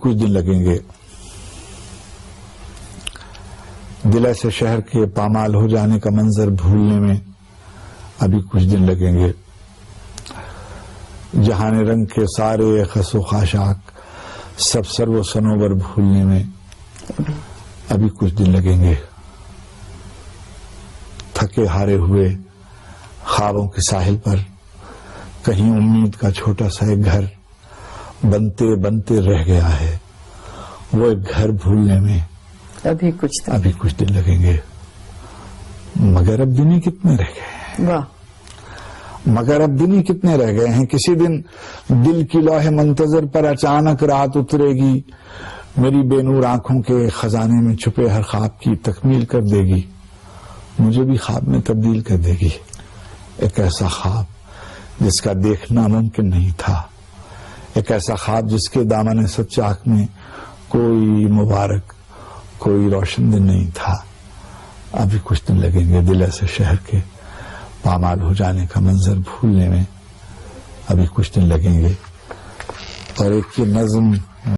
کچھ دن لگیں گے. دل ایسے شہر کے پامال ہو جانے کا منظر بھولنے میں ابھی کچھ دن لگیں گے. جہان رنگ کے سارے خس و خاشاک سب سر و سنوبر بھولنے میں ابھی کچھ دن لگیں گے. تھکے ہارے ہوئے خوابوں کے ساحل پر کہیں امید کا چھوٹا سا ایک گھر بنتے بنتے رہ گیا ہے. وہ ایک گھر بھولنے میں ابھی کچھ دن لگیں گے. مگر اب دن ہی کتنے رہ گئے ہیں. مگر اب دن ہی کتنے رہ گئے ہیں. کسی دن دل کی لوح منتظر پر اچانک رات اترے گی. میری بے نور آنکھوں کے خزانے میں چھپے ہر خواب کی تکمیل کر دے گی. مجھے بھی خواب میں تبدیل کر دے گی. ایک ایسا خواب جس کا دیکھنا ممکن نہیں تھا. ایک ایسا خواب جس کے دامن سچاک میں کوئی مبارک کوئی روشن دن نہیں تھا. ابھی کچھ دن لگیں گے دل ایسے شہر کے پامال ہو جانے کا منظر بھولنے میں ابھی کچھ دن لگیں گے. اور ایک یہ نظم